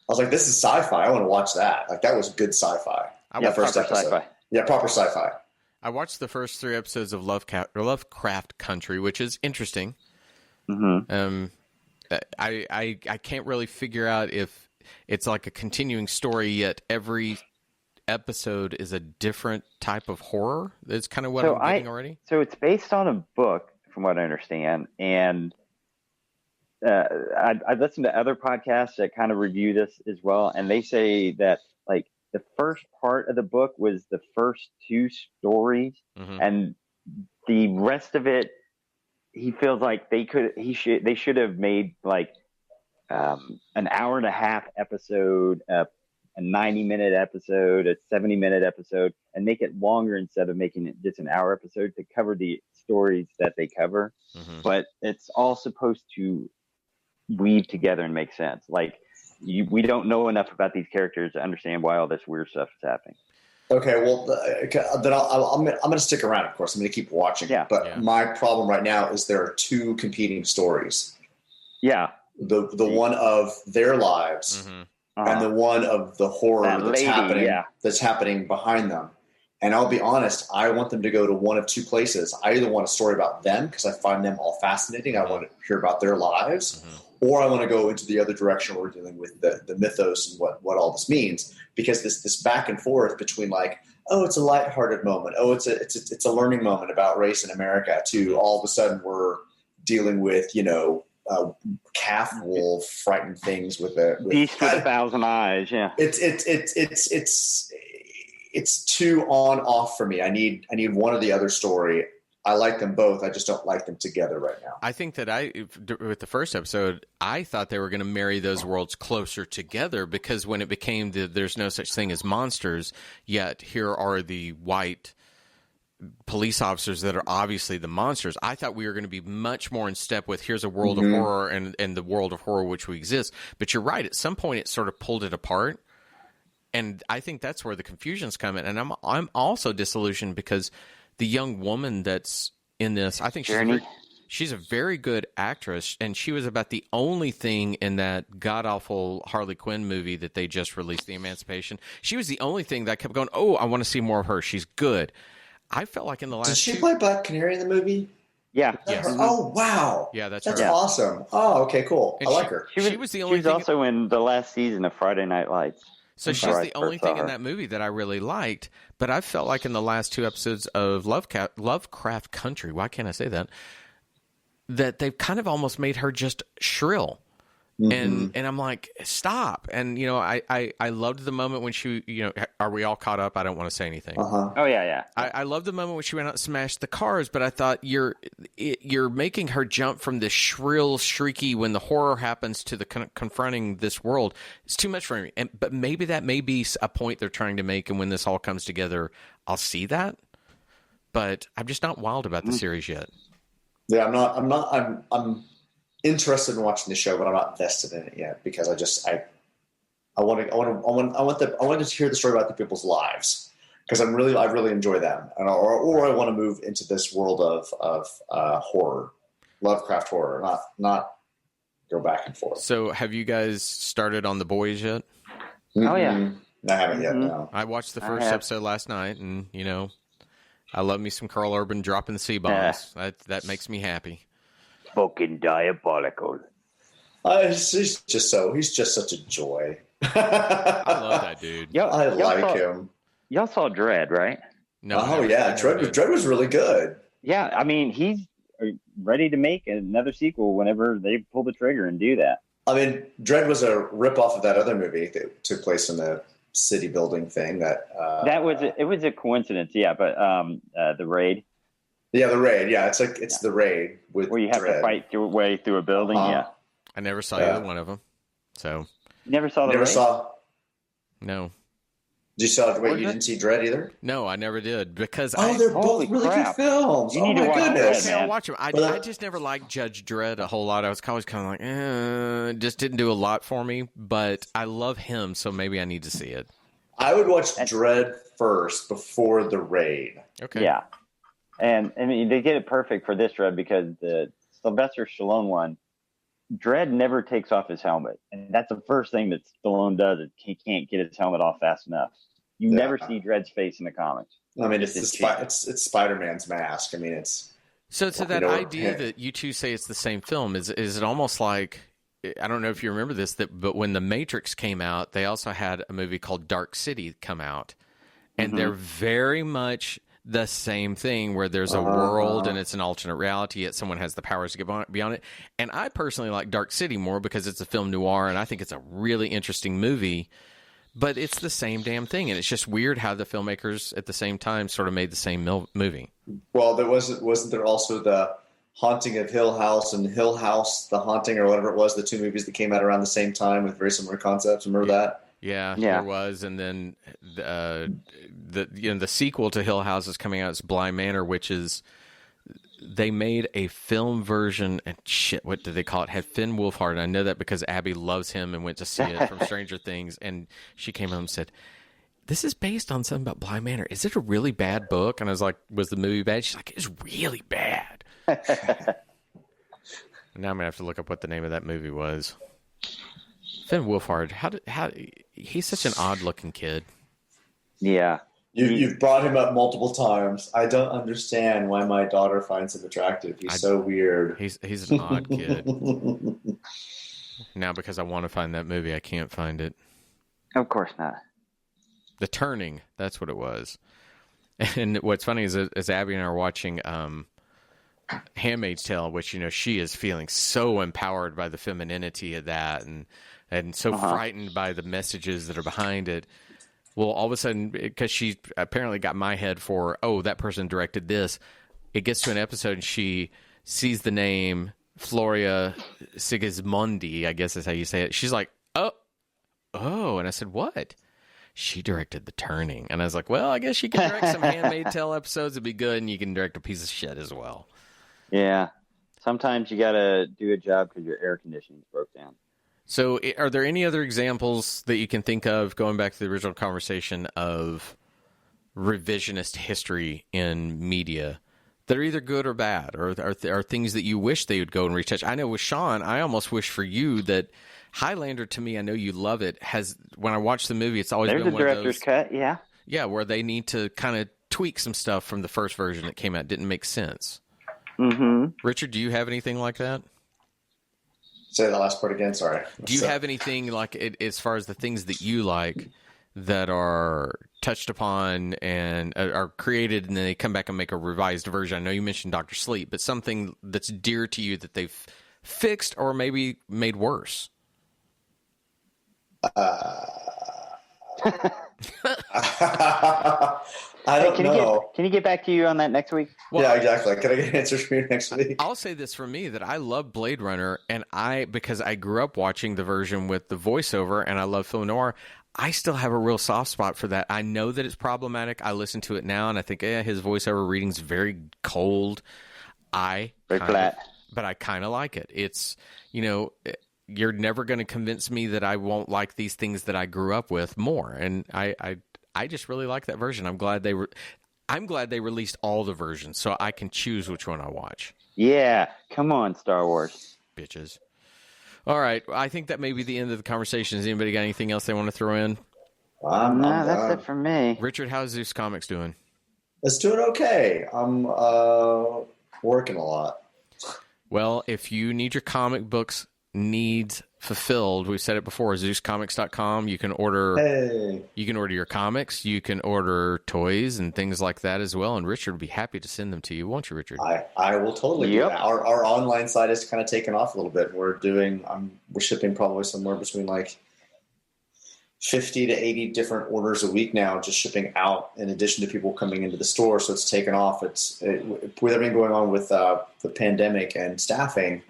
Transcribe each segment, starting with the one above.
was like, this is sci-fi. I want to watch that. Like, that was good sci-fi. Yeah, First proper episode. sci-fi. Yeah, proper sci-fi. I watched the first 3 episodes of Lovecraft Country, which is interesting. Mm-hmm. I can't really figure out if it's like a continuing story, yet every episode is a different type of horror. That's kind of what I'm getting already. So it's based on a book, from what I understand, and I've listened to other podcasts that kind of review this as well, and they say that like the first part of the book was the first 2 stories, and the rest of it, he feels like they should have made like an hour and a half episode, a 90-minute episode, a 70-minute episode, and make it longer instead of making it just an hour episode to cover the stories that they cover. But it's all supposed to weave together and make sense. Like we don't know enough about these characters to understand why all this weird stuff is happening. Okay, well, then I'm going to stick around, of course. I'm going to keep watching. Yeah. But my problem right now is there are 2 competing stories. Yeah. The one of their lives and the one of the horror that's happening behind them. And I'll be honest, I want them to go to one of 2 places. I either want a story about them because I find them all fascinating. I want to hear about their lives. Or I want to go into the other direction where we're dealing with the mythos and what all this means. Because this back and forth between like, oh, it's a lighthearted moment. Oh, it's a learning moment about race in America, to all of a sudden we're dealing with, calf wool frightened things with beast with 1,000 eyes. Yeah. It's too on off for me. I need one or the other story. I like them both. I just don't like them together right now. I think that with the first episode, I thought they were going to marry those worlds closer together, because when it became there's no such thing as monsters, yet here are the white police officers that are obviously the monsters. I thought we were going to be much more in step with here's a world of horror and the world of horror which we exist. But you're right. At some point, it sort of pulled it apart. And I think that's where the confusion's coming. And I'm also disillusioned because the young woman that's in this, I think she's a very good actress, and she was about the only thing in that god-awful Harley Quinn movie that they just released, The Emancipation. She was the only thing that I kept going, oh, I want to see more of her. She's good. I felt like in the last Did she play Black Canary in the movie? Yeah. Yes. Oh, wow. Yeah, that's her. awesome. Oh, okay, cool. And I like her. She was the only thing. She was also in the last season of Friday Night Lights. So she's the only thing in that movie that I really liked, but I felt like in the last 2 episodes of Lovecraft Country, why can't I say that they've kind of almost made her just shrill. And I'm like, stop. And, I loved the moment when she, are we all caught up? I don't want to say anything. Oh, yeah. I loved the moment when she went out and smashed the cars, but I thought you're making her jump from the shrill, shrieky when the horror happens to the confronting this world. It's too much for me. But maybe that may be a point they're trying to make, and when this all comes together, I'll see that. But I'm just not wild about the series yet. Yeah, I'm interested in watching the show, but I'm not invested in it yet because I want to hear the story about the people's lives because I really enjoy them, or I want to move into this world of horror, Lovecraft horror, not go back and forth. So, have you guys started on The Boys yet? Oh yeah, I haven't yet. No, I watched the first episode last night, and I love me some Carl Urban dropping the C-bombs. That makes me happy. Fucking diabolical. He's just such a joy. I love that dude. I like him. Y'all saw Dredd, right? No. Oh yeah, Dredd was really good. Yeah, I mean he's ready to make another sequel whenever they pull the trigger and do that. I mean, Dredd was a rip-off of that other movie that took place in the city building thing. It was a coincidence, yeah. But the Raid. Yeah, the Raid. Yeah, it's the Raid with where you have to fight your way through a building. Yeah, I never saw either one of them. So you never saw the Raid? No. Did you saw? Wait, you didn't see Dredd either? No, I never did because they're both really good films. You need to watch goodness. Okay, I'll watch them. I just never liked Judge Dredd a whole lot. I was always kind of like, just didn't do a lot for me. But I love him, so maybe I need to see it. I would watch Dredd first before the Raid. Okay. Yeah. And I mean, they did it perfect for this Dredd because the Sylvester Stallone one Dredd never takes off his helmet, and that's the first thing that Stallone does. Is he can't get his helmet off fast enough. You never see Dredd's face in the comics. I mean, it's Spider-Man's mask. I mean, it's so that idea that you two say it's the same film is it almost like, I don't know if you remember this, but when The Matrix came out, they also had a movie called Dark City come out, and they're very much the same thing, where there's a world and it's an alternate reality, yet someone has the powers to get beyond it. And I personally like Dark City more because it's a film noir, and I think it's a really interesting movie. But it's the same damn thing, and it's just weird how the filmmakers at the same time sort of made the same movie. Well, wasn't there also the Haunting of Hill House and Hill House, The Haunting, or whatever it was, the two movies that came out around the same time with very similar concepts? Remember that? Yeah, there was, and then the sequel to Hill House is coming out. It's Bly Manor, which is, they made a film version, and shit, what did they call it? Had Finn Wolfhard. I know that because Abby loves him and went to see it from Stranger Things, and she came home and said, "This is based on something about Bly Manor. Is it a really bad book?" And I was like, "Was the movie bad?" She's like, "It's really bad." Now I'm gonna have to look up what the name of that movie was. Finn Wolfhard, how he's such an odd looking kid. Yeah. You've brought him up multiple times. I don't understand why my daughter finds him attractive. He's so weird. He's an odd kid. Now, because I want to find that movie, I can't find it. Of course not. The Turning, that's what it was. And what's funny is, as Abby and I are watching Handmaid's Tale, which, she is feeling so empowered by the femininity of that, and so frightened by the messages that are behind it. Well, all of a sudden, because she apparently got my head for, that person directed this, it gets to an episode and she sees the name Floria Sigismondi, I guess is how you say it. She's like, oh. And I said, what? She directed The Turning. And I was like, well, I guess you can direct some Handmaid's Tale episodes. It'd be good, and you can direct a piece of shit as well. Yeah. Sometimes you got to do a job because your air conditioning broke down. So are there any other examples that you can think of, going back to the original conversation, of revisionist history in media that are either good or bad, or are things that you wish they would go and retouch? I know with Sean, I almost wish for you that Highlander, to me, I know you love it, when I watch the movie, it's always been one of those... There's a director's cut, yeah. Yeah, where they need to kind of tweak some stuff from the first version that came out. Didn't make sense. Mm-hmm. Richard, do you have anything like that? Say the last part again, sorry. Do you have anything like it, as far as the things that you like that are touched upon and are created, and then they come back and make a revised version? I know you mentioned Dr. Sleep, but something that's dear to you that they've fixed or maybe made worse? I don't know. Can you get back to you on that next week? Well, yeah, exactly. Can I get answers from you next week? I'll say this for me, that I love Blade Runner, and because I grew up watching the version with the voiceover, and I love film noir, I still have a real soft spot for that. I know that it's problematic. I listen to it now, and I think, his voiceover reading's very cold. Very flat. But I kind of like it. It's, you're never going to convince me that I won't like these things that I grew up with more. And I just really like that version. I'm glad they released all the versions so I can choose which one I watch. Yeah, come on, Star Wars. Bitches. All right, I think that may be the end of the conversation. Has anybody got anything else they want to throw in? No, that's it for me. Richard, how's Zeus Comics doing? It's doing okay. I'm working a lot. Well, if you need your comic books needs fulfilled, we've said it before, ZeusComics.com. You can order your comics, you can order toys and things like that as well, and Richard would be happy to send them to you, won't you, Richard? I will totally do that. Our online site has kind of taken off a little bit. We're shipping probably somewhere between like 50 to 80 different orders a week now, just shipping out in addition to people coming into the store. So it's taken off. With everything going on with the pandemic and staffing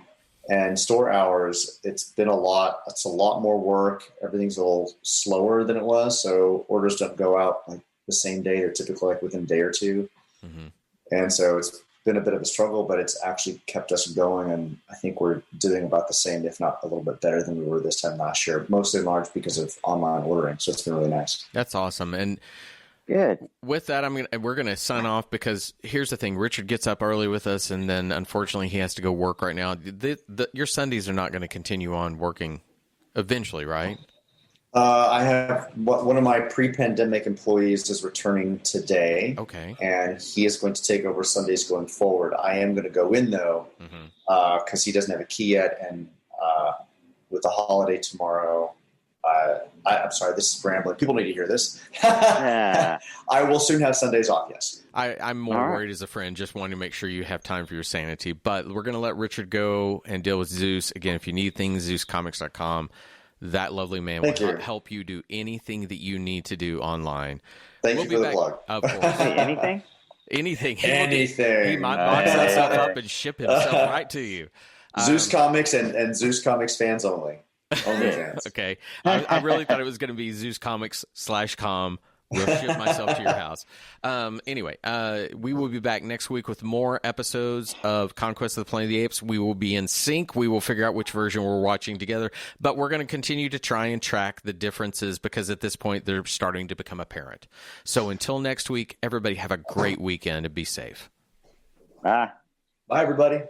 and store hours, it's been a lot. It's a lot more work. Everything's a little slower than it was. So orders don't go out like the same day. They're typically like within a day or two. Mm-hmm. And so it's been a bit of a struggle, but it's actually kept us going. And I think we're doing about the same, if not a little bit better than we were this time last year, mostly in large because of online ordering. So it's been really nice. That's awesome. And Good. With that, we're gonna sign off because here's the thing: Richard gets up early with us, and then unfortunately he has to go work right now. Your Sundays are not going to continue on working eventually, right? I have one of my pre-pandemic employees is returning today. Okay. And he is going to take over Sundays going forward. I am going to go in, though, because he doesn't have a key yet. And with the holiday tomorrow, I'm sorry, this is rambling. People need to hear this. I will soon have Sundays off, yes. I'm more worried as a friend, just wanting to make sure you have time for your sanity. But we're going to let Richard go and deal with Zeus. Again, if you need things, ZeusComics.com. That lovely man will help you do anything that you need to do online. Thank you for the plug. Of course. Anything? Anything. He might box himself up and ship himself right to you. Zeus Comics and Zeus Comics fans only. Only fans. Okay. I really thought it was going to be ZeusComics.com. Will ship myself to your house. Anyway, we will be back next week with more episodes of Conquest of the Planet of the Apes. We will be in sync. We will figure out which version we're watching together. But we're going to continue to try and track the differences because at this point they're starting to become apparent. So until next week, everybody have a great weekend and be safe. Bye, everybody.